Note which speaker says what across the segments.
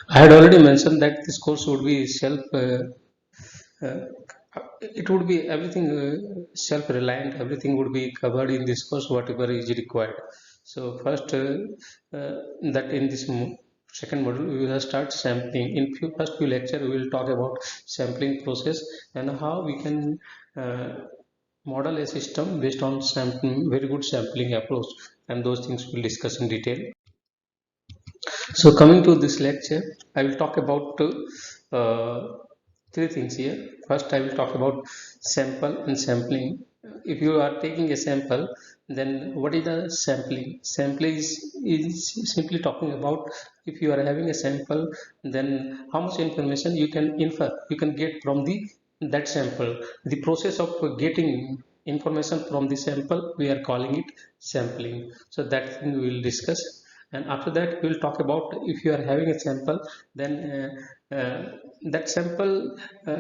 Speaker 1: I had already mentioned that this course would be uh, it would be everything self-reliant. Everything would be covered in this course, whatever is required. So first, that in this second module, we will start sampling. In first few lecture, we will talk about sampling process and how we can model a system based on sampling, very good sampling approach, and those things we'll discuss in detail. So coming to this lecture, I will talk about three things here. First, I will talk about sample and sampling. If you are taking a sample, then what is the sampling? Sampling is simply talking about if you are having a sample, then how much information you can infer, you can get from that sample. The process of getting information from the sample, we are calling it sampling. So that thing we will discuss, and after that we will talk about if you are having a sample, then that sample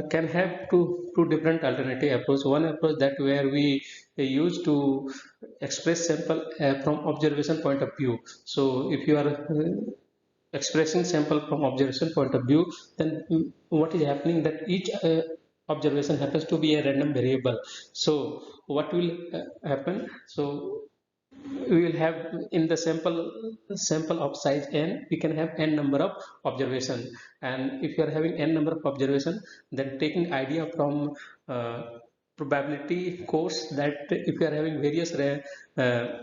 Speaker 1: can have two different alternative approach. One approach that where we use to express sample from observation point of view. So if you are expressing sample from observation point of view, then what is happening that each observation happens to be a random variable. So what will happen, so we will have in the sample of size n, we can have n number of observation. And if you are having n number of observation, then taking idea from uh, probability course, that if you are having various uh,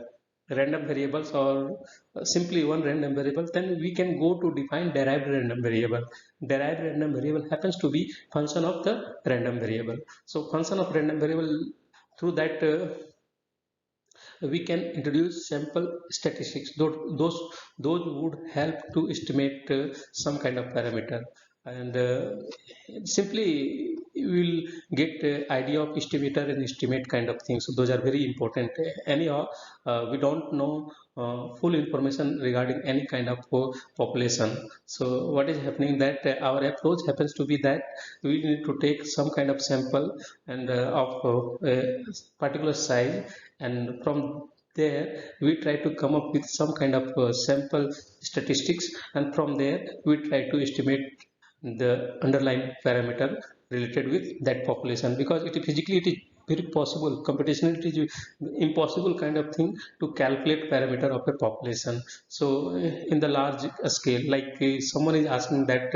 Speaker 1: random variables or simply one random variable, then we can go to define derived random variable. Derived random variable happens to be function of the random variable. So function of random variable, through that we can introduce sample statistics. Those would help to estimate some kind of parameter, and simply we will get idea of estimator and estimate kind of things. So those are very important. Anyhow, we don't know full information regarding any kind of population. So what is happening that our approach happens to be that we need to take some kind of sample and of a particular size, and from there we try to come up with some kind of sample statistics, and from there we try to estimate the underlying parameter related with that population, because it physically it is very possible, computationally it is impossible kind of thing to calculate parameter of a population. So in the large scale, like someone is asking that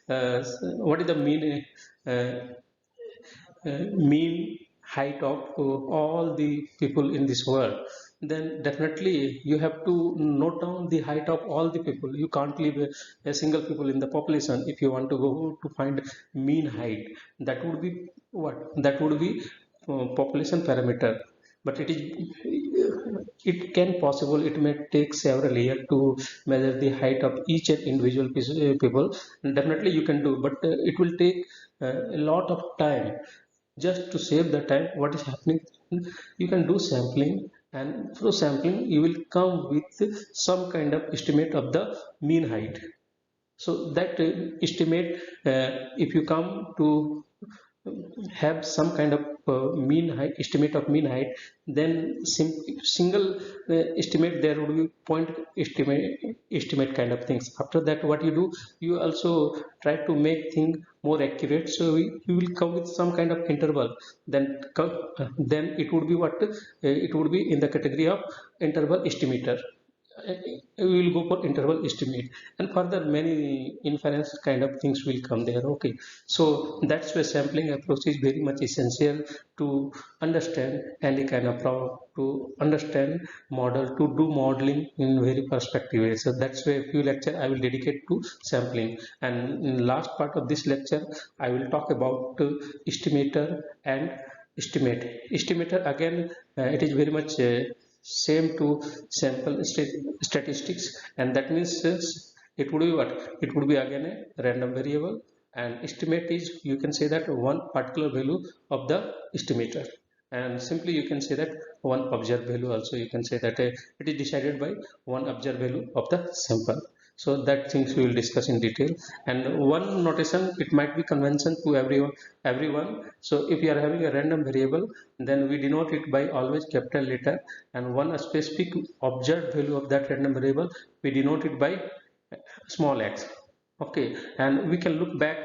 Speaker 1: uh, what is the uh, mean height of all the people in this world, then definitely you have to note down the height of all the people. You can't leave a single people in the population. If you want to go to find mean height, that would be what, that would be population parameter. But it can possible, it may take several years to measure the height of each and individual people. Definitely you can do, but it will take a lot of time. Just to save the time, what is happening, you can do sampling, and through sampling you will come with some kind of estimate of the mean height. So that estimate, if you come to have some kind of mean height, estimate of mean height, then single estimate, there would be point estimate kind of things. After that, what you do, you also try to make thing more accurate. So you will come with some kind of interval, then then it would be what, it would be in the category of interval estimator. We will go for interval estimate, and further many inference kind of things will come there. Okay, so that's where sampling approach is very much essential to understand any kind of problem, to understand model, to do modeling in very perspective way. So that's where few lecture I will dedicate to sampling, and in last part of this lecture I will talk about estimator and estimate. Estimator again, it is very much same to sample statistics, and that means it would be what, it would be again a random variable, and estimate is, you can say that one particular value of the estimator, and simply you can say that one observed value also, you can say that it is decided by one observed value of the sample. So that things we will discuss in detail, and one notation, it might be convention to everyone. So if you are having a random variable, then we denote it by always capital letter, and one specific observed value of that random variable, we denote it by small x. Okay, and we can look back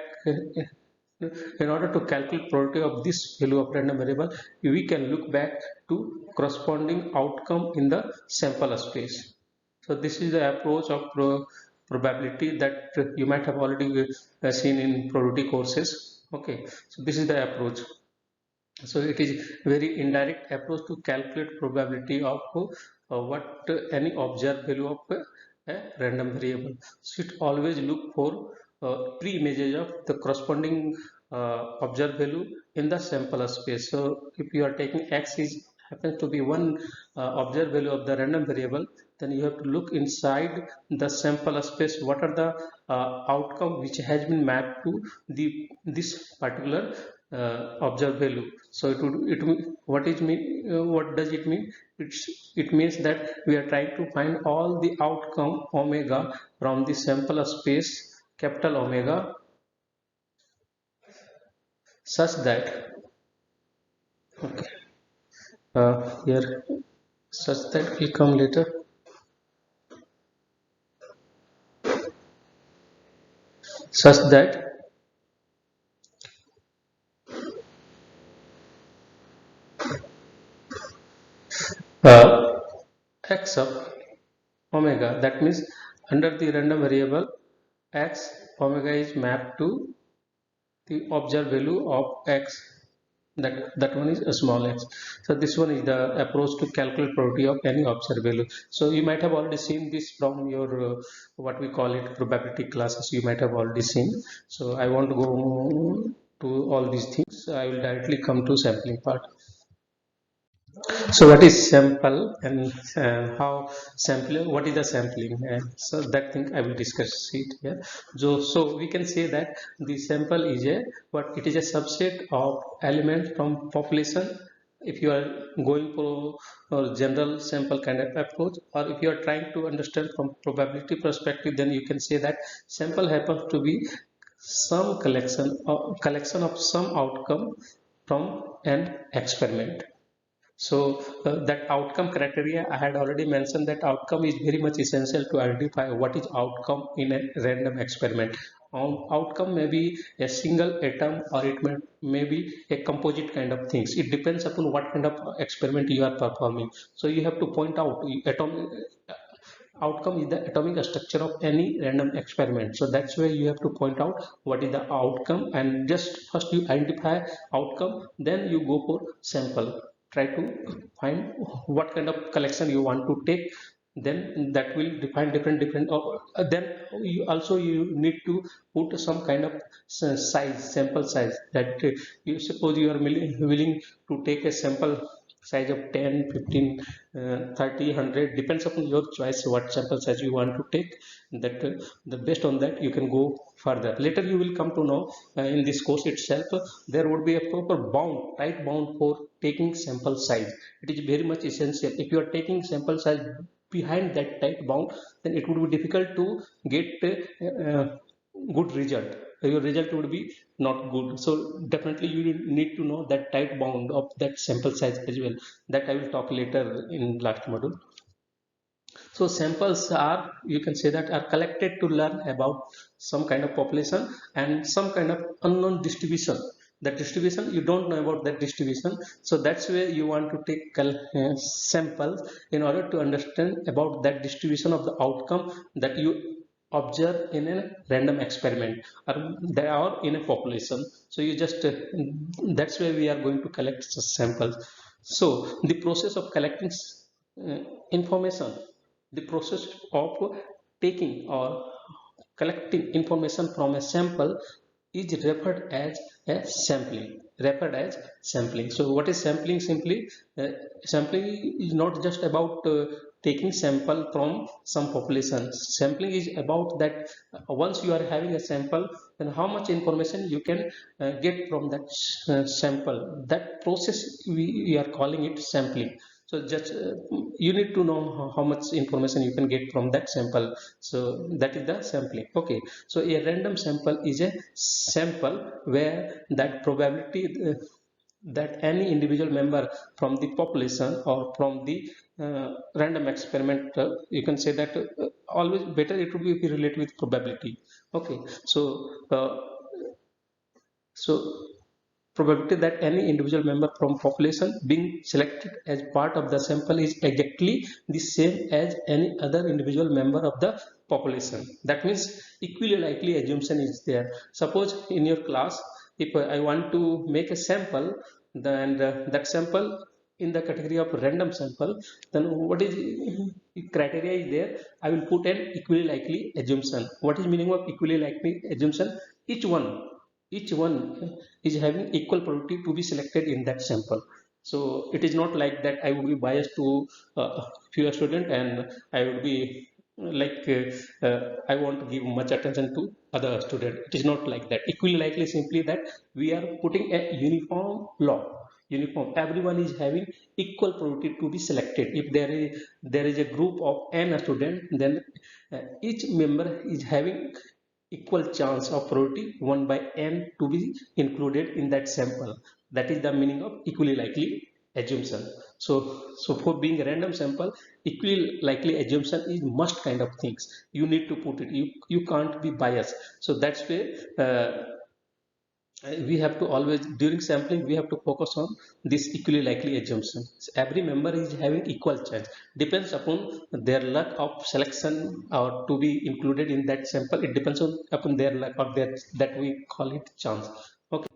Speaker 1: in order to calculate probability of this value of random variable. We can look back to corresponding outcome in the sample space. So this is the approach of probability that you might have already seen in probability courses. Okay, so this is the approach. So it is very indirect approach to calculate probability of what any observed value of a random variable. So it always look for pre-images of the corresponding observed value in the sample space. So if you are taking x is happens to be one observed value of the random variable, then you have to look inside the sample space what are the outcome which has been mapped to the this particular observed value. So what is mean, what does it mean? It means that we are trying to find all the outcome omega from the sample space capital omega such that okay, here such that will come later, such that uh, x of omega, that means under the random variable x, omega is mapped to the observed value of x, that one is a small x. So this one is the approach to calculate probability of any observed value. So you might have already seen this from your what we call it probability classes, you might have already seen. So I won't go to all these things, I will directly come to sampling part. So what is sample and how sampling, what is the sampling? So that thing I will discuss it here. So we can say that the sample is a what, it is a subset of elements from population. If you are going for a general sample kind of approach, or if you are trying to understand from probability perspective, then you can say that sample happens to be some collection of some outcome from an experiment. So that outcome criteria, I had already mentioned that outcome is very much essential to identify what is outcome in a random experiment. Outcome may be a single atom, or may be a composite kind of things. It depends upon what kind of experiment you are performing. So you have to point out outcome is the atomic structure of any random experiment. So that's where you have to point out what is the outcome, and just first you identify outcome, then you go for sample, try to find what kind of collection you want to take, then that will define different then you need to put some kind of size, sample size, that you suppose you are willing to take a sample size of 10, 15, 30, 100, depends upon your choice what sample size you want to take. That the based on that you can go further. Later you will come to know in this course itself there would be a proper bound, tight bound for taking sample size. It is very much essential. If you are taking sample size behind that tight bound, then it would be difficult to get good result. Your result would be not good. So definitely you need to know that tight bound of that sample size as well. That I will talk later in last module. So samples are, you can say that, are collected to learn about some kind of population and some kind of unknown distribution. The distribution you don't know about that distribution, so that's where you want to take samples in order to understand about that distribution of the outcome that you observe in a random experiment, or there are in a population. So you just that's where we are going to collect samples. So the process of collecting uh, information, the process of taking or collecting information from a sample is referred as a sampling, so what is sampling? Simply sampling is not just about taking sample from some population. Sampling is about that once you are having a sample, then how much information you can get from that sample. That process we are calling it sampling. So just you need to know how much information you can get from that sample. So that is the sampling. Okay, so a random sample is a sample where that probability that any individual member from the population or from the random experiment, you can say that always better it would be related with probability. Okay, so probability that any individual member from population being selected as part of the sample is exactly the same as any other individual member of the population. That means equally likely assumption is there. Suppose in your class, if I want to make a sample, then that sample in the category of random sample, then what is criteria is there? I will put an equally likely assumption. What is meaning of equally likely assumption? Each one is having equal probability to be selected in that sample. So it is not like that I would be biased to fewer student and I would be I want to give much attention to other student. It is not like that. Equally likely simply that we are putting a uniform law. Uniform, everyone is having equal probability to be selected. If there is a group of n student, then each member is having equal chance of probability 1 by n to be included in that sample. That is the meaning of equally likely assumption. So for being a random sample, equally likely assumption is must kind of things. You need to put it. You can't be biased. So that's where we have to always, during sampling, we have to focus on this equally likely assumption. Every member is having equal chance, depends upon their luck of selection or to be included in that sample. It depends on upon their luck or that we call it chance. Okay,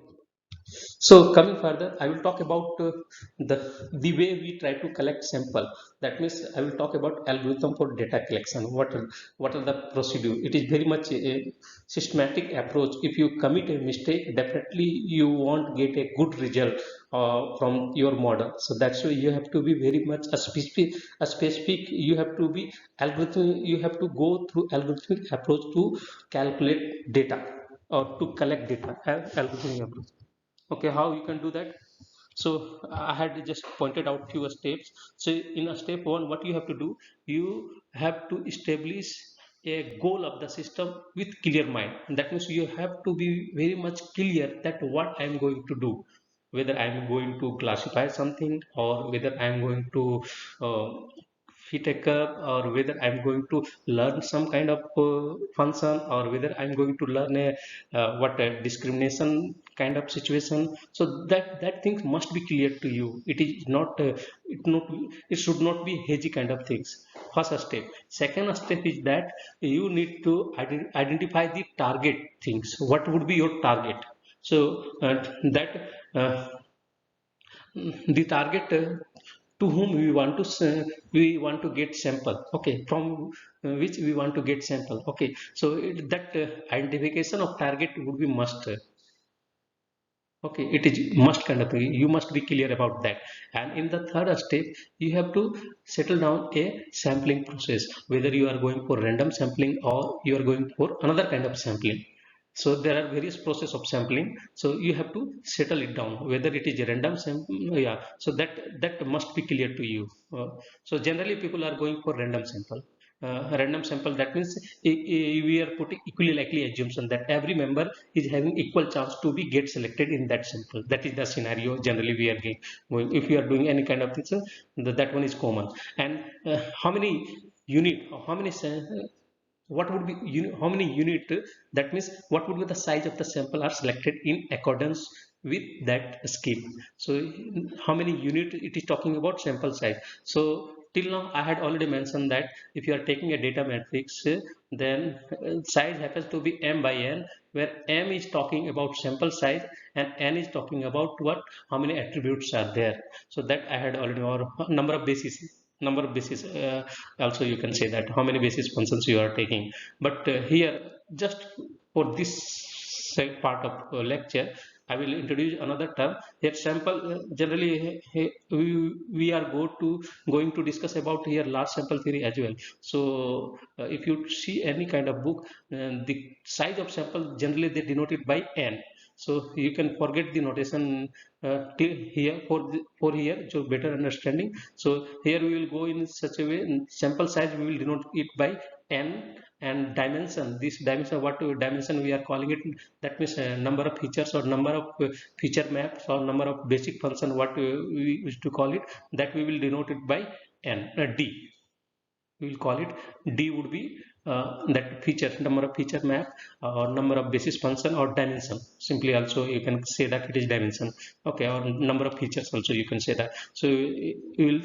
Speaker 1: so coming further, I will talk about the way we try to collect sample. That means I will talk about algorithm for data collection. What are the procedure? It is very much a systematic approach. If you commit a mistake, definitely you won't get a good result from your model. So that's why you have to be very much a specific. You have to be algorithm. You have to go through algorithmic approach to calculate data or to collect data. Algorithmic approach. Okay, how you can do that? So I had just pointed out few steps. So in a step one, what you have to do, you have to establish a goal of the system with clear mind. And that means you have to be very much clear that what I am going to do, whether I am going to classify something or whether I am going to uh, fit a curve, or whether I'm going to learn some kind of function, or whether I'm going to learn a what a discrimination kind of situation. So that things must be clear to you. It is not it should not be hazy kind of things. First step. Second step is that you need to identify the target things. What would be your target? So that uh, the target to whom we want to get sample. Okay, from which we want to get sample. Okay, so that identification of target would be must. Okay, it is must kind of thing. You must be clear about that. And in the third step, you have to settle down a sampling process, whether you are going for random sampling or you are going for another kind of sampling. So there are various process of sampling. So you have to settle it down, whether it is a random sample. Yeah, so that must be clear to you. So generally people are going for random sample. Random sample, that means we are putting equally likely assumption that every member is having equal chance to be get selected in that sample. That is the scenario generally we are going. If you are doing any kind of things, that one is common. And how many unit, how many what would be how many unit, that means what would be the size of the sample are selected in accordance with that scheme. So how many unit it is talking about sample size. So till now I had already mentioned that if you are taking a data matrix, then size happens to be m by n, where m is talking about sample size and n is talking about what, how many attributes are there. So that I had already, or number of basis, also you can say that how many basis functions you are taking. But here, just for this part of lecture, I will introduce another term here. Sample, generally we are going to discuss about here large sample theory as well. So if you see any kind of book, the size of sample generally they denote it by n. So you can forget the notation till here for here, so better understanding. So here we will go in such a way, sample size we will denote it by n. And dimension, this dimension, what dimension we are calling it, that means number of features or number of feature maps or number of basic function, what we used to call it, that we will denote it by n, d we will call it. D would be that feature, number of feature map, or number of basis function, or dimension. Simply also you can say that it is dimension. Okay, or number of features also you can say that. So you will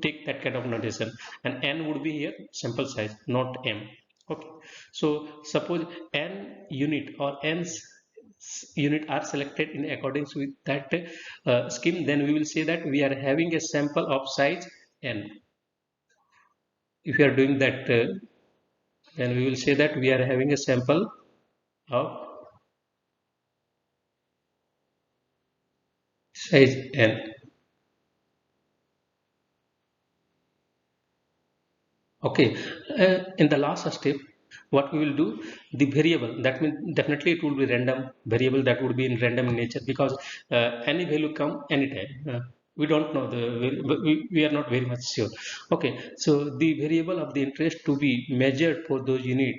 Speaker 1: take that kind of notation, and n would be here sample size, not m. Okay, so suppose n unit or n unit are selected in accordance with that scheme, then we will say that we are having a sample of size n. If you are doing that, then we will say that we are having a sample of size n. Okay, in the last step, what we will do, the variable, that means definitely it will be random variable, that would be in random in nature, because any value come anytime. We don't know we are not very much sure. Okay, so the variable of the interest to be measured for those unit.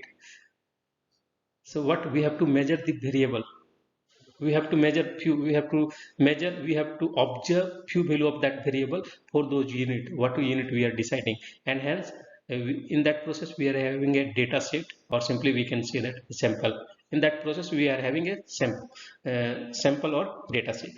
Speaker 1: So what we have to measure the variable, we have to measure few, we have to observe few value of that variable for those unit, what unit we are deciding, and hence in that process we are having a data set, or simply we can say that sample. In that process we are having a sample or data set.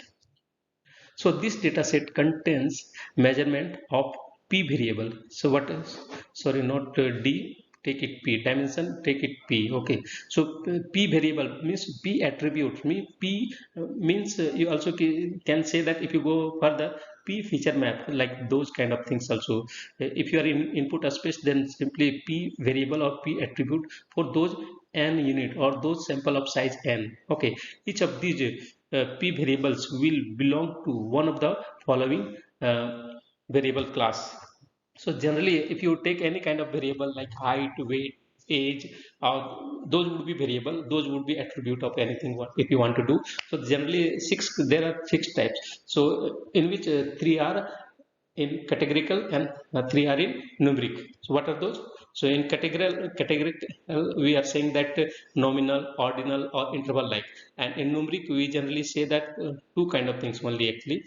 Speaker 1: So this data set contains measurement of p variable. So what is, sorry, not d, take it p, dimension, take it p. Okay, so p variable means p attribute, means p means you also can say that if you go further, p feature map, like those kind of things also. If you are in input space, then simply p variable or p attribute for those n unit or those sample of size n. Okay, each of these p variables will belong to one of the following variable class. So generally, if you take any kind of variable like height, weight, age, those would be variable, those would be attribute of anything what if you want to do. So generally there are six types, so in which three are in categorical and three are in numeric. So what are those? So in categorical we are saying that nominal, ordinal, or interval like, and in numeric we generally say that two kind of things only actually,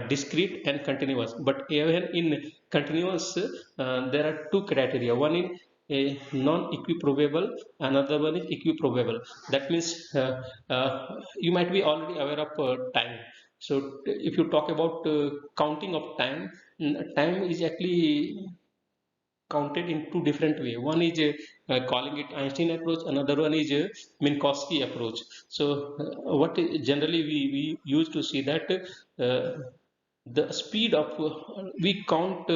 Speaker 1: discrete and continuous. But even in continuous there are two criteria, one in a non-equiprobable, another one is equiprobable. That means you might be already aware of time. So if you talk about counting of time, time is actually counted in two different way. One is calling it Einstein approach, another one is Minkowski approach. So generally we used to see that the speed of we count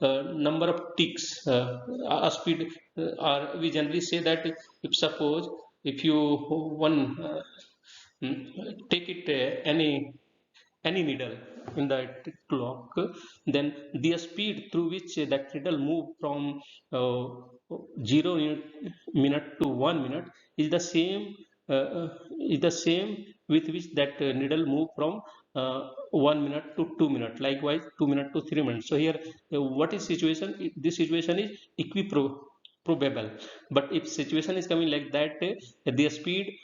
Speaker 1: number of ticks, a speed, or we generally say that if suppose if you one take it any needle in the clock, then the speed through which that needle move from 0 minute to 1 minute is the same, uh, uh, is the same with which that needle move from 1 minute to 2 minutes, likewise 2 minutes to 3 minutes. So here what is situation, this situation is equiprobable. But if situation is coming like that, the speed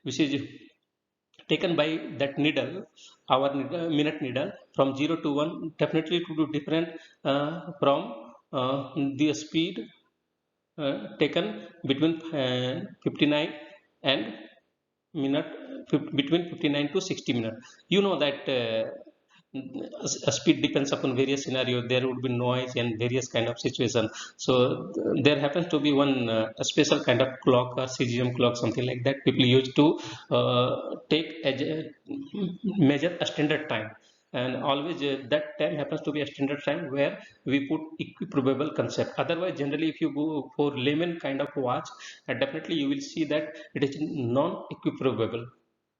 Speaker 1: which is taken by that needle, our minute needle, from 0 to 1, definitely it would be different from the speed taken between 59 and minute, between 59 to 60 minutes. You know that speed depends upon various scenarios, there would be noise and various kind of situation. So there happens to be one a special kind of clock or cesium clock, something like that, people used to take as a measure a standard time, and always that time happens to be a standard time where we put equiprobable concept. Otherwise generally if you go for layman kind of watch, definitely you will see that it is non equiprobable.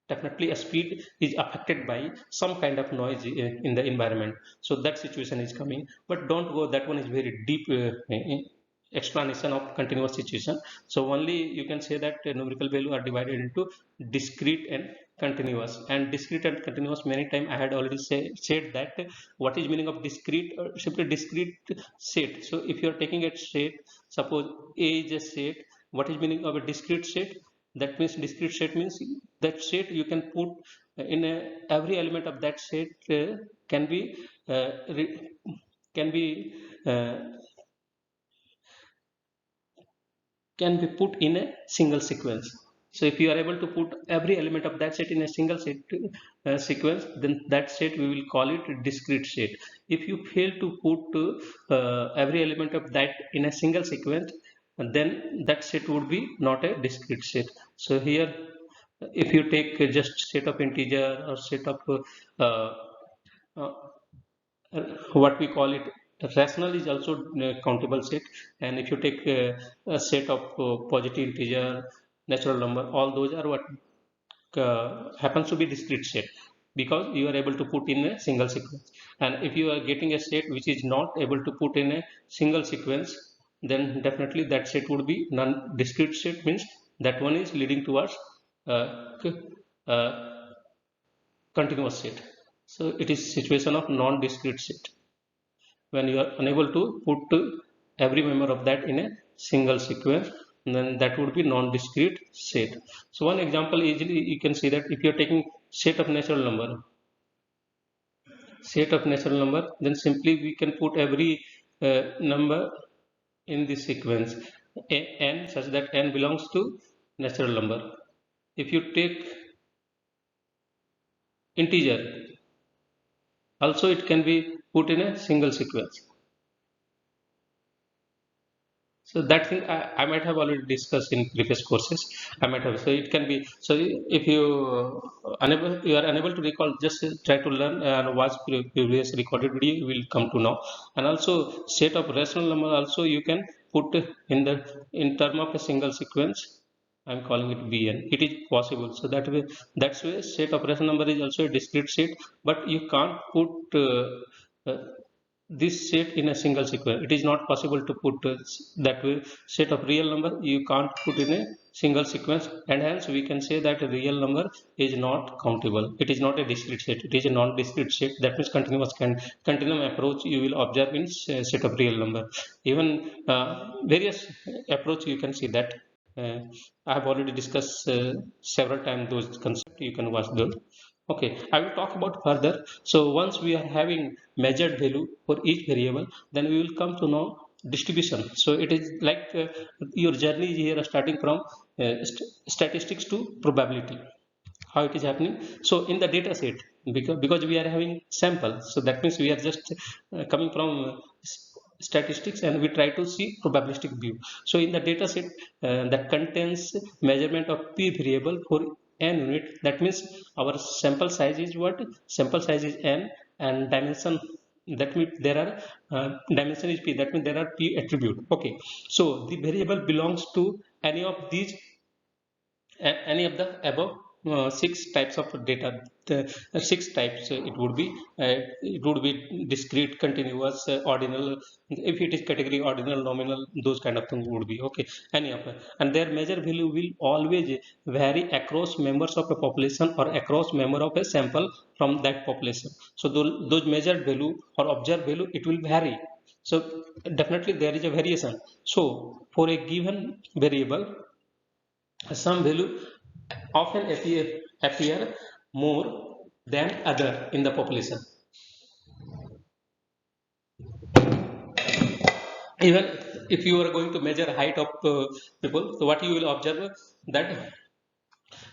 Speaker 1: Definitely a speed is affected by some kind of noise in the environment. So that situation is coming, but don't go, that one is very deep explanation of continuous situation. So only you can say that numerical value are divided into discrete and continuous. And discrete and continuous, many time I had already said that what is meaning of discrete, simply discrete set. So if you are taking a set, suppose a is a set, what is meaning of a discrete set? That means discrete set means that set you can put in every element of that set can be uh, re, can be uh, can be put in a single sequence. So if you are able to put every element of that set in a single sequence, then that set we will call it discrete set. If you fail to put every element of that in a single sequence, then that set would be not a discrete set. So here, if you take just set of integer or set of uh, uh, what we call it rational is also countable set, and if you take a set of positive integer, natural number, all those are what happens to be discrete set, because you are able to put in a single sequence. And if you are getting a set which is not able to put in a single sequence, then definitely that set would be non-discrete set, means that one is leading towards uh, continuous set. So it is situation of non-discrete set, when you are unable to put every member of that in a single sequence, then that would be non-discrete set. So one example, easily you can see that if you are taking set of natural number, then simply we can put every number in this sequence n, such that n belongs to natural number. If you take integer, also it can be put in a single sequence. So that thing I might have already discussed in previous courses. I might have. So it can be. So if you are unable to recall, just try to learn and watch previous recorded video. You will come to know. And also set of rational number also you can put in term of a single sequence. I'm calling it Bn. It is possible. So that's way set of rational number is also a discrete set, but you can't put uh, this set in a single sequence. It is not possible to put that way set of real number you can't put in a single sequence, and hence we can say that a real number is not countable. It is not a discrete set. It is a non-discrete set. That means continuum approach you will observe in set of real number. Even various approach you can see that. I have already discussed several times those concepts. You can watch those. Okay, I will talk about further. So once we are having measured value for each variable, then we will come to know distribution. So it is like your journey here starting from statistics to probability. How it is happening? So in the data set, because we are having sample, so that means we are just coming from statistics and we try to see probabilistic view. So in the data set that contains measurement of p variable for n unit, that means our sample size is what? Sample size is n, and dimension, that means there are dimension is p, that means there are p attribute. Okay, so the variable belongs to any of these, any of the above six types of data. The six types, it would be discrete, continuous, ordinal. If it is category, ordinal, nominal, those kind of things would be okay, any of them. And their measure value will always vary across members of a population or across member of a sample from that population. So those measured value or observed value, it will vary. So definitely there is a variation. So for a given variable, some value often appear more than other in the population. Even if you are going to measure height of people, so what you will observe that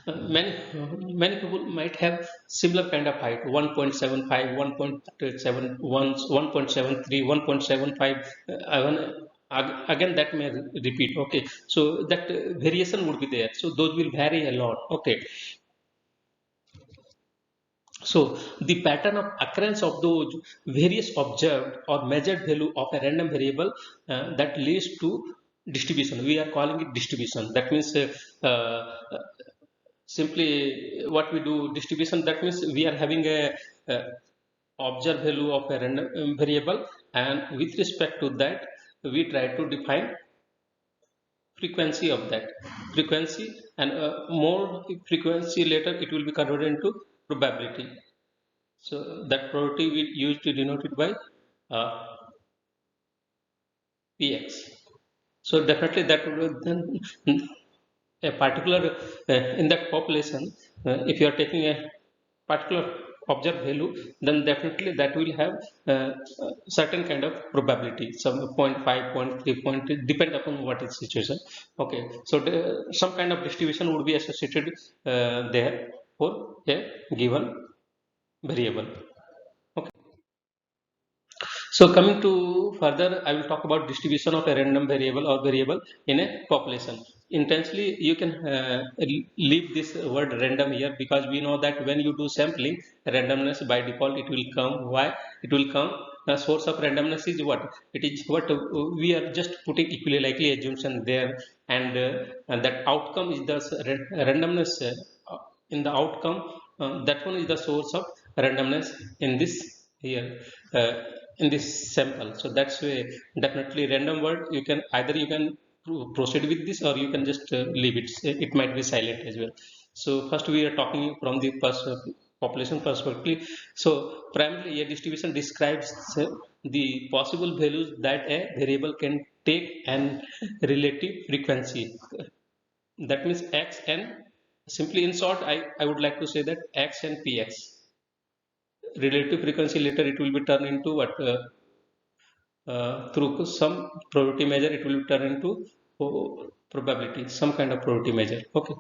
Speaker 1: many people might have similar kind of height, 1.75, 1.71, 1.73, 1.75. Again that may repeat. Okay, so that variation would be there. So those will vary a lot. Okay, so the pattern of occurrence of those various observed or measured value of a random variable, that leads to distribution. We are calling it distribution. That means simply what we do distribution, that means we are having a observed value of a random variable, and with respect to that we try to define frequency of that frequency, and more frequency later it will be converted into probability. So that probability we use to denote it by uh, px. So definitely that would then a particular in that population, if you are taking a particular observed value, then definitely that will have certain kind of probability, some 0.5, 0.3, 0.3, depend upon what is situation. Okay, so some kind of distribution would be associated there for a given variable. Okay. So coming to further, I will talk about distribution of a random variable or variable in a population. Intensely, you can leave this word random here, because we know that when you do sampling, randomness by default it will come. Why? It will come. The source of randomness is what? It is what we are just putting equally likely assumption there, and that outcome is the randomness in the outcome. That one is the source of randomness in this here. In this sample. So that's way definitely random word. You can either you can proceed with this, or you can just leave it. It might be silent as well. So first we are talking from the population perspective. So primarily a distribution describes the possible values that a variable can take and relative frequency. That means x and simply in short, I would like to say that x and px. Relative frequency later it will be turned into what? Through some probability measure it will turn into probability, some kind of probability measure. Okay,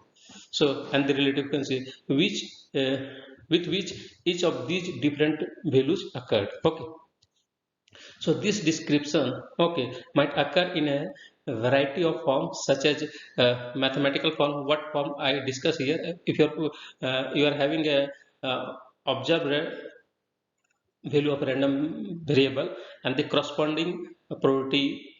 Speaker 1: so and the relative frequency which with which each of these different values occurred. Okay, so this description, okay, might occur in a variety of forms, such as mathematical form. What form I discuss here? If you are having a observed value of a random variable and the corresponding probability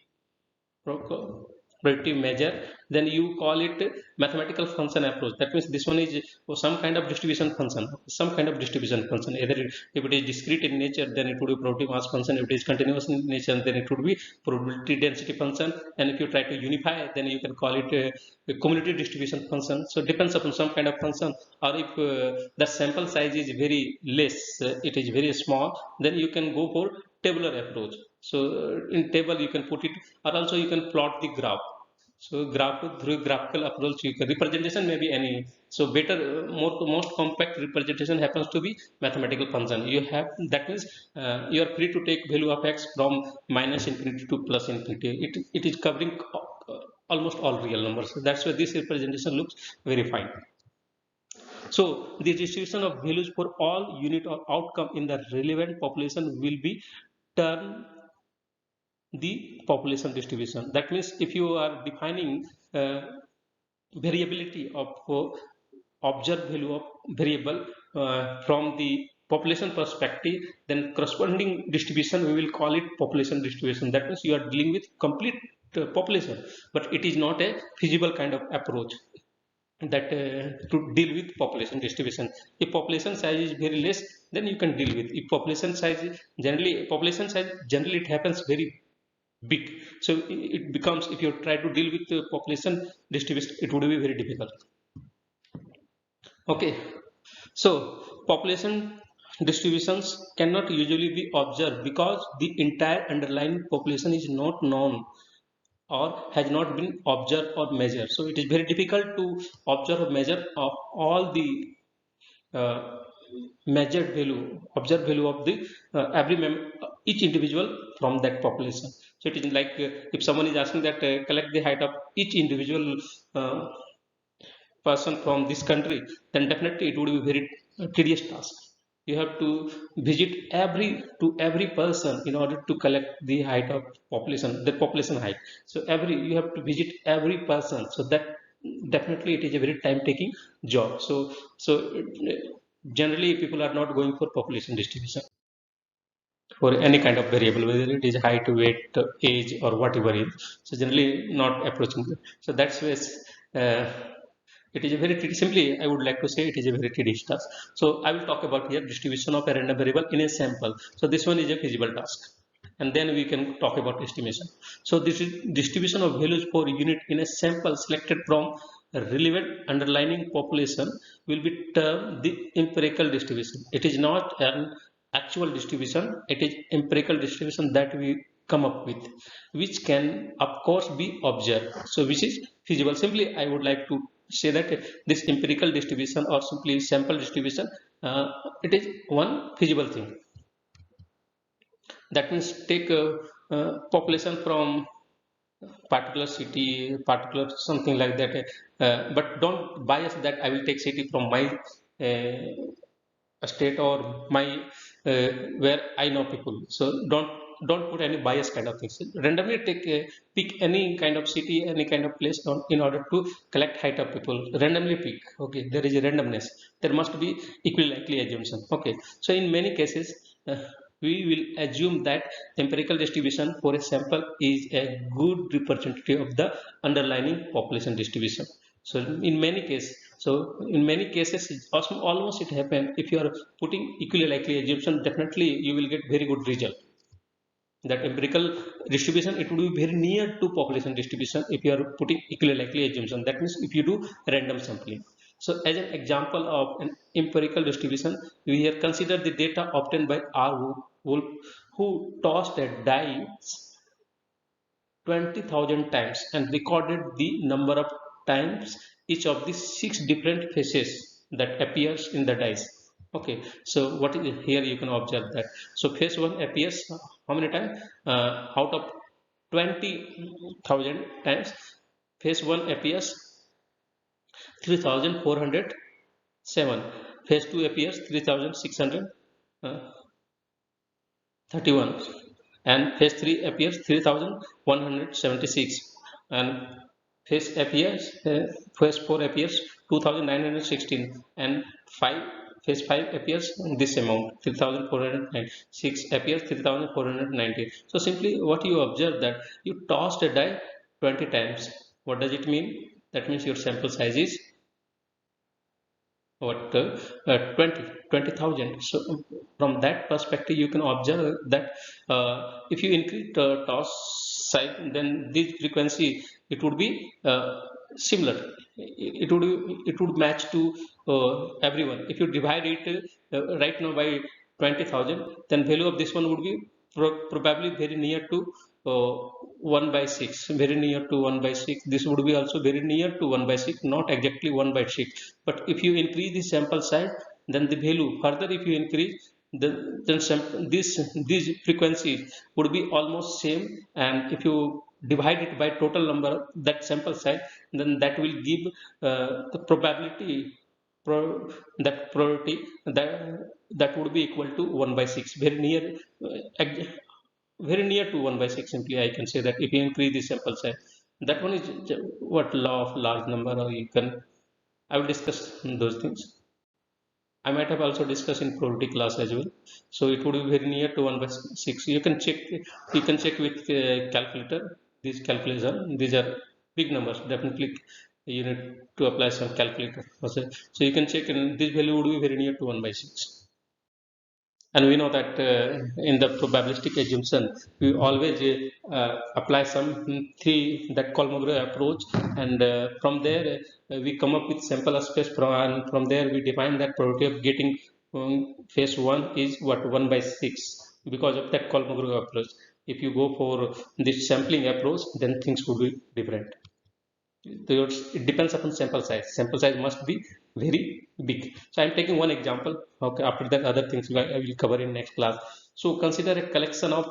Speaker 1: predictive measure, then you call it mathematical function approach. That means this one is some kind of distribution function, some kind of distribution function. Either if it is discrete in nature, then it would be probability mass function. If it is continuous in nature, then it would be probability density function. And if you try to unify, then you can call it a cumulative distribution function. So it depends upon some kind of function. Or if the sample size is very less, it is very small, then you can go for tabular approach. So in table you can put it, or also you can plot the graph. So graph through graphical approach, you can representation may be any. So better, most compact representation happens to be mathematical function. You have, that means you are free to take value of x from minus infinity to plus infinity. It is covering almost all real numbers. So that's why this representation looks very fine. So the distribution of values for all unit or outcome in the relevant population will be termed the population distribution. That means if you are defining variability of observed value of variable from the population perspective, then corresponding distribution we will call it population distribution. That means you are dealing with complete population, but it is not a feasible kind of approach that to deal with population distribution. If population size is very less, then you can deal with. If population size is generally it happens very big, so it becomes, if you try to deal with the population distribution, it would be very difficult. Okay, so population distributions cannot usually be observed because the entire underlying population is not known or has not been observed or measured. So it is very difficult to observe or measure of all the uh, measured value, observed value of the each individual from that population. So it is like if someone is asking that collect the height of each individual uh, person from this country, then definitely it would be very tedious task. You have to visit every person in order to collect the height of population, the population height. So you have to visit every person, so that definitely it is a very time taking job. So generally people are not going for population distribution for any kind of variable, whether it is height, weight, age, or whatever it is. So generally not approaching it. So that's why uh, it is a very simply I would like to say it is a very tedious task. So I will talk about here distribution of a random variable in a sample. So this one is a feasible task, and then we can talk about estimation. So this is distribution of values for unit in a sample selected from a relevant underlying population will be termed the empirical distribution. It is not an actual distribution, it is empirical distribution that we come up with, which can of course be observed, so which is feasible. Simply I would like to say that this empirical distribution or simply sample distribution, it is one feasible thing. That means take a, population from particular city, particular something like that, but don't bias that I will take city from my state or my where I know people. So don't put any bias kind of things. Randomly pick any kind of city, any kind of place in order to collect height of people. Randomly pick. Okay, there is a randomness. There must be equally likely assumption. Okay, so in many cases. We will assume that empirical distribution for a sample is a good representative of the underlying population distribution. So in many cases, almost it happen. If you are putting equally likely assumption, definitely you will get very good result. That empirical distribution, it would be very near to population distribution if you are putting equally likely assumption. That means if you do random sampling. So as an example of an empirical distribution, we here consider the data obtained by R. Wolf, who tossed a dice 20,000 times and recorded the number of times each of the 6 different faces that appears in the dice. Okay, so what is here you can observe that. So phase 1 appears how many times? Out of 20,000 times, phase 1 appears 3,407. Phase 2 appears 3,631. And phase 3 appears 3,176. And phase phase 4 appears 2,916. And phase 5 appears this amount 3,409. 6 appears 3,490. So simply what you observe that you tossed a die 20 times. What does it mean? That means your sample size is what 20,000. So from that perspective you can observe that if you increase the toss size, then this frequency it would be similar. It would match to everyone. If you divide it right now by 20,000, then value of this one would be probably very near to 1 by 6, very near to 1 by 6. This would be also very near to 1 by 6, not exactly 1 by 6. But if you increase the sample size, then the value further, if you increase, then these frequencies would be almost same. And if you divide it by total number that sample size, then that will give the probability that probability that would be equal to 1 by 6, very near very near to 1 by 6. Simply I can say that if you increase the sample size, that one is what law of large number, or you can, I will discuss those things. I might have also discussed in probability class as well. So it would be very near to 1 by 6. You can check with calculator. These calculation, these are big numbers. Definitely you need to apply some calculator. So you can check, and this value would be very near to 1 by 6. And we know that in the probabilistic assumption we always apply some three, that Kolmogorov approach, and from there we come up with sample space, and from there we define that probability of getting phase 1 is what 1 by 6 because of that Kolmogorov approach. If you go for this sampling approach, then things would be different. It depends upon sample size. Sample size must be very big. So I'm taking one example. Okay, after that other things I will cover in next class. So consider a collection of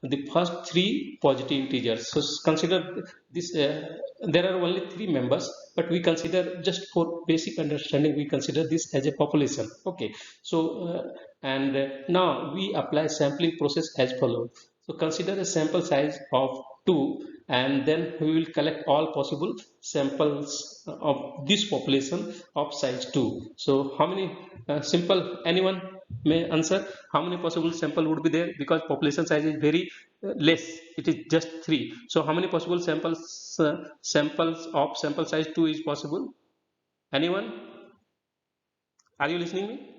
Speaker 1: the first 3 positive integers. So consider this, there are only 3 members, but we consider, just for basic understanding, we consider this as a population. Okay, so and now we apply sampling process as follows. So consider a sample size of 2, and then we will collect all possible samples of this population of size 2. So how many simple, anyone may answer how many possible sample would be there, because population size is very less, it is just 3. So how many possible samples of sample size 2 is possible? Anyone? Are you listening me?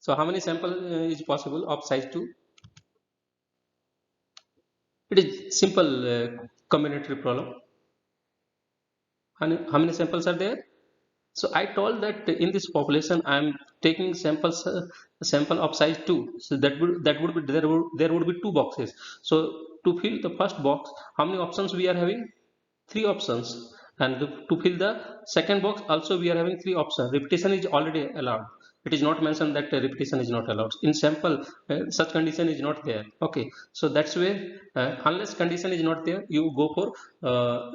Speaker 1: So how many sample is possible of size 2? It is simple combinatory problem. How many samples are there? So I told that in this population I am taking sample of size 2. So that would be there would be 2 boxes. So to fill the first box, how many options we are having? three options, and to fill the second box also we are having three options. Repetition is already allowed. It is not mentioned that repetition is not allowed in sample. Such condition is not there. Okay, so that's where unless condition is not there, you go for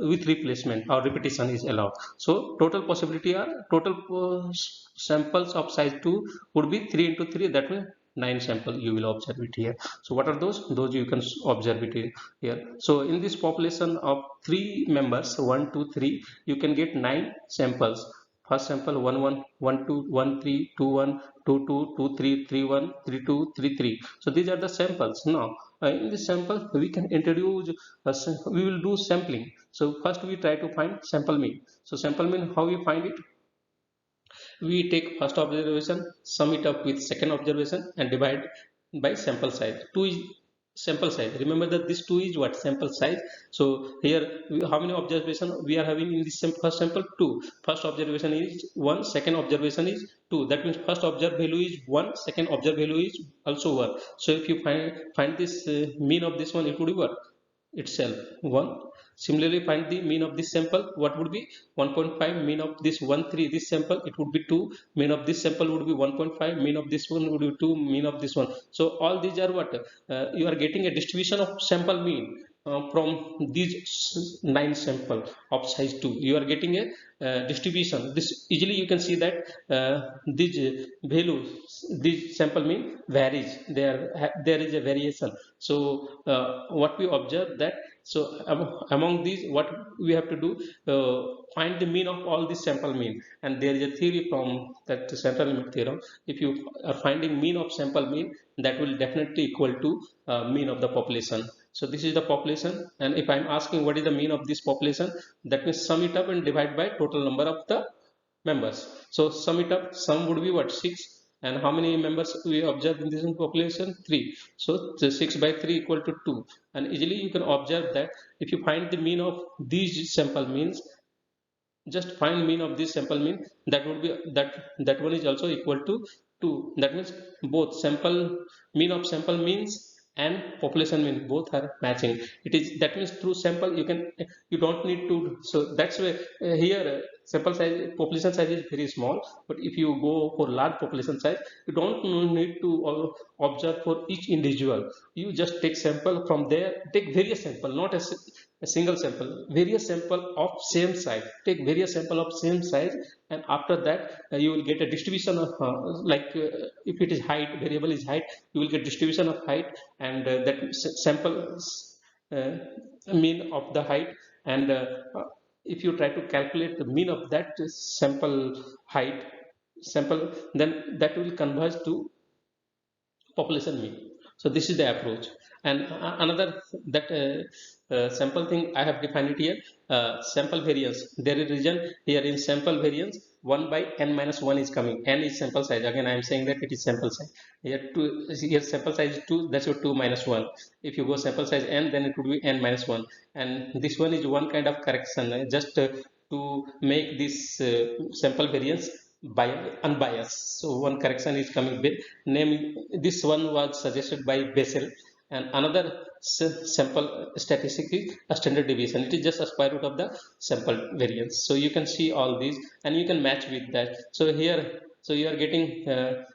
Speaker 1: with replacement or repetition is allowed. So total possibility are total samples of size 2 would be 3 into 3, that means 9 sample you will observe it here. So what are those you can observe it here. So in this population of 3 members, 1 2 3, you can get 9 samples. First sample 1 1 1 2 1 3 2 1 2 2 2 3 3 1 3 2 3 3. So these are the samples. Now in this sample we can introduce we will do sampling. So first we try to find sample mean. So sample mean, how we find it? We take first observation, sum it up with second observation and divide by sample size. 2 is sample size. Remember that this 2 is what? Sample size. So here how many observation we are having in this first sample? 2. First observation is 1, second observation is 2. That means first observed value is 1, second observed value is also 1. So if you find this mean of this one, it would be what? Itself 1. Similarly, find the mean of this sample. What would be 1.5? Mean of this 1 3, this sample, it would be 2. Mean of this sample would be 1.5. Mean of this one would be 2. Mean of this one. So all these are what? You are getting a distribution of sample mean from these 9 sample of size 2. You are getting a distribution. This easily you can see that these values, this sample mean varies. There is a variation. So what we observe that, so among these what we have to do, find the mean of all this sample mean. And there is a theory from that central limit theorem. If you are finding mean of sample mean, that will definitely equal to mean of the population. So this is the population, and if I'm asking what is the mean of this population, that means sum it up and divide by total number of the members. So sum it up, sum would be what? 6. And how many members we observe in this population? 3. So 6 by 3 equal to 2. And easily you can observe that if you find the mean of these sample means, just find mean of this sample mean, that would be that one is also equal to 2. That means both sample mean of sample means and population mean both are matching. It is, that means through sample you can, you don't need to. So that's why here sample size, population size is very small. But if you go for large population size, you don't need to observe for each individual. You just take sample from there, take various sample, not a single sample, various sample of same size. Take various sample of same size, and after that you will get a distribution of if it is height, variable is height, you will get distribution of height, and that sample uh, mean of the height. And if you try to calculate the mean of that sample height sample, then that will converge to population mean. So this is the approach. And another that sample thing I have defined it here, sample variance. There is region here in sample variance, 1 by n minus 1 is coming. N is sample size. Again I am saying that it is sample size. Here 2, here sample size is 2, that's your 2 minus 1. If you go sample size n, then it would be n minus 1. And this one is one kind of correction, just to make this sample variance by unbiased. So one correction is coming with name. This one was suggested by Bessel, and another sample statistic is a standard deviation. It is just a square root of the sample variance. So you can see all these and you can match with that. So here, so you are getting a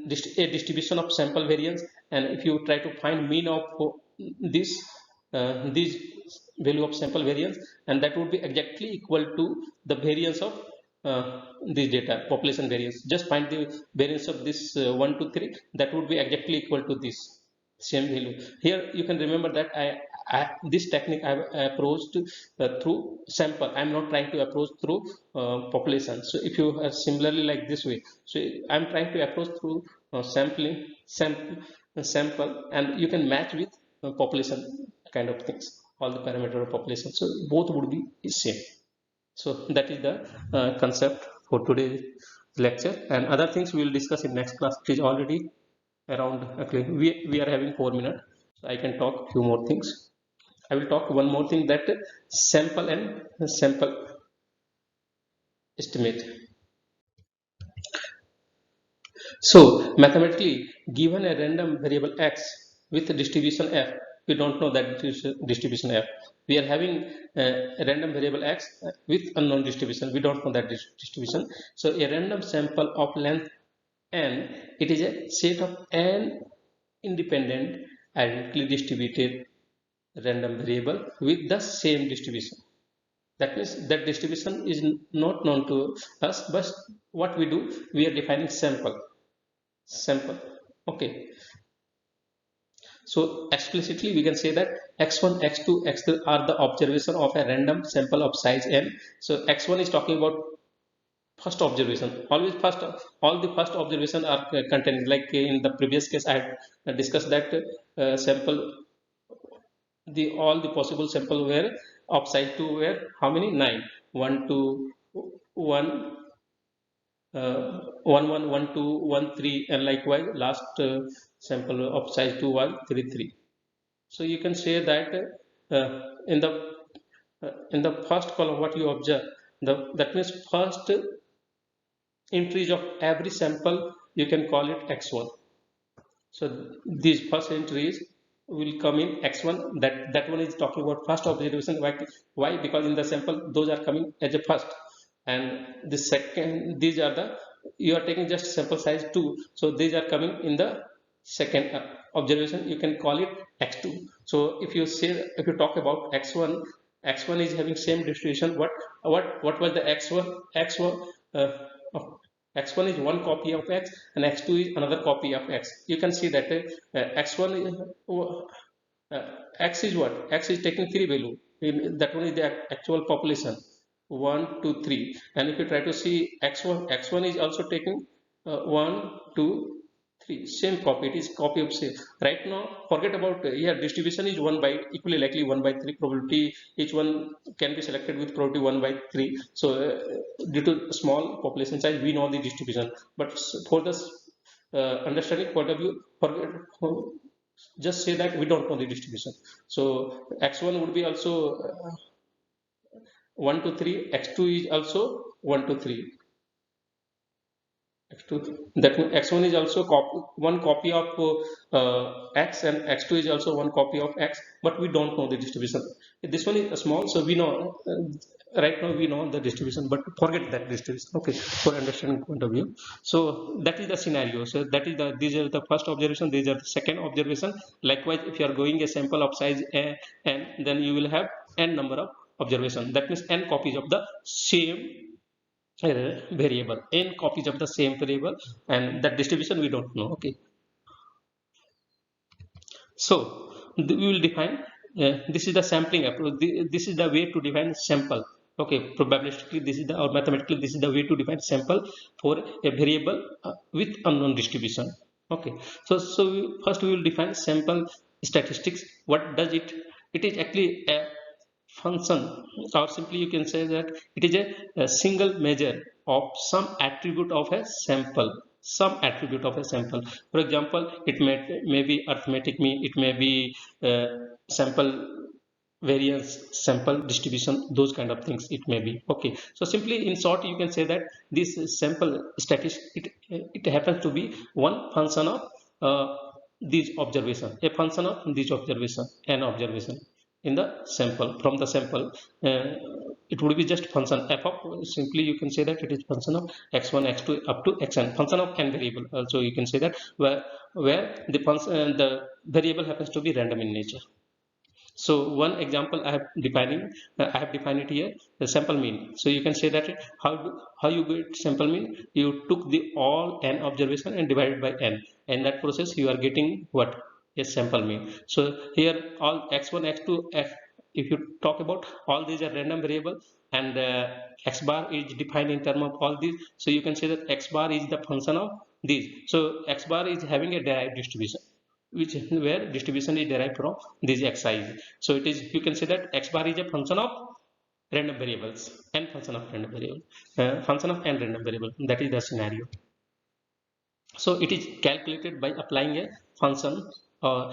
Speaker 1: distribution of sample variance, and if you try to find mean of this value of sample variance, and that would be exactly equal to the variance of this data, population variance. Just find the variance of this 1 to 3, that would be exactly equal to this same value. Here you can remember that this technique I have approached through sample. I am not trying to approach through population. So if you are similarly like this way, so I am trying to approach through sample, and you can match with population kind of things, all the parameter of population. So both would be same. So that is the concept for today's lecture, and other things we will discuss in next class. It is already around, okay, we are having 4 minutes, so I can talk few more things. I will talk one more thing, that sample and sample estimate. So mathematically, given a random variable x with a distribution f, we don't know that distribution f. We are having a random variable x with unknown distribution. We don't know that distribution. So a random sample of length n, it is a set of n independent identically distributed random variable with the same distribution. That means that distribution is not known to us, but what we do, we are defining sample. Okay. So explicitly we can say that x1, x2, x3 are the observation of a random sample of size n. So x1 is talking about first observation. Always first, all the first observation are contained. Like in the previous case, I had discussed that sample, all the possible sample were of size 2 were how many? 9. 1 2 1 1 1 1 2 1 3, and likewise last sample of size 2 was 3 3. So you can say that uh, in the first column what you observe, that means first entries of every sample you can call it x1. So these first entries will come in x1. That one is talking about first observation. Why? Because in the sample those are coming as a first, and the second, these are the, you are taking just sample size 2, so these are coming in the second observation. You can call it x2. So if you say, if you talk about x1, x1 is having same distribution. What was the x1 uh, x1 is one copy of x and x2 is another copy of x. You can see that x1 is, x is what? X is taking 3 value. That one is the actual population, 1 2 3. And if you try to see x1 is also taking 1 2 3, same copy. It is copy of same. Right now, forget about here. Distribution is 1 by, equally likely 1 by 3 probability. Each one can be selected with probability 1 by 3. So due to small population size, we know the distribution. But for this understanding point of view, forget, just say that we don't know the distribution. So x1 would be also 1 to 3. X2 is also 1 to 3. X2, that means x1 is also one copy of x, and x2 is also one copy of x, but we don't know the distribution. This one is small, so we know right now we know the distribution, but forget that distribution. Okay, for understanding point of view. So that is the scenario. So that is the, these are the first observation, these are the second observation. Likewise, if you are going a sample of size n, then you will have n number of observation. That means n copies of the same variable, n copies of the same variable, and that distribution we don't know. Okay, so we will define this is the sampling approach. This is the way to define sample. Okay, probabilistically this is the, or mathematically this is the way to define sample for a variable with unknown distribution. Okay, so first we will define sample statistics. What does it? It is actually a function, or simply you can say that it is a single measure of some attribute of a sample. Some attribute of a sample. For example, it may be arithmetic mean, it may be sample variance, sample distribution, those kind of things it may be. Okay, so simply in short you can say that this sample statistic, it happens to be one function of these observation, a function of these observation, an observation in the sample. From the sample it would be just function f of, simply you can say that it is function of x1 x2 up to xn, function of n variable. Also you can say that where the function, the variable happens to be random in nature. So one example I have defined it here, the sample mean. So you can say that how you get sample mean, you took the all n observation and divided by n. In that process you are getting what? A sample mean. So here all x1 x2 if you talk about, all these are random variable, and x bar is defined in term of all these. So you can say that x bar is the function of these. So x bar is having a derived distribution, which where distribution is derived from these xi. So it is, you can say that x bar is a function of random variables, n function of random variable, function of n random variable. That is the scenario. So it is calculated by applying a function, or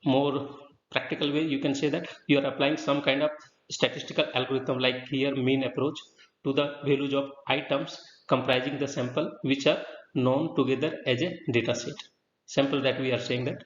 Speaker 1: more practical way you can say that you are applying some kind of statistical algorithm, like here mean approach, to the values of items comprising the sample which are known together as a data set. Sample that we are saying that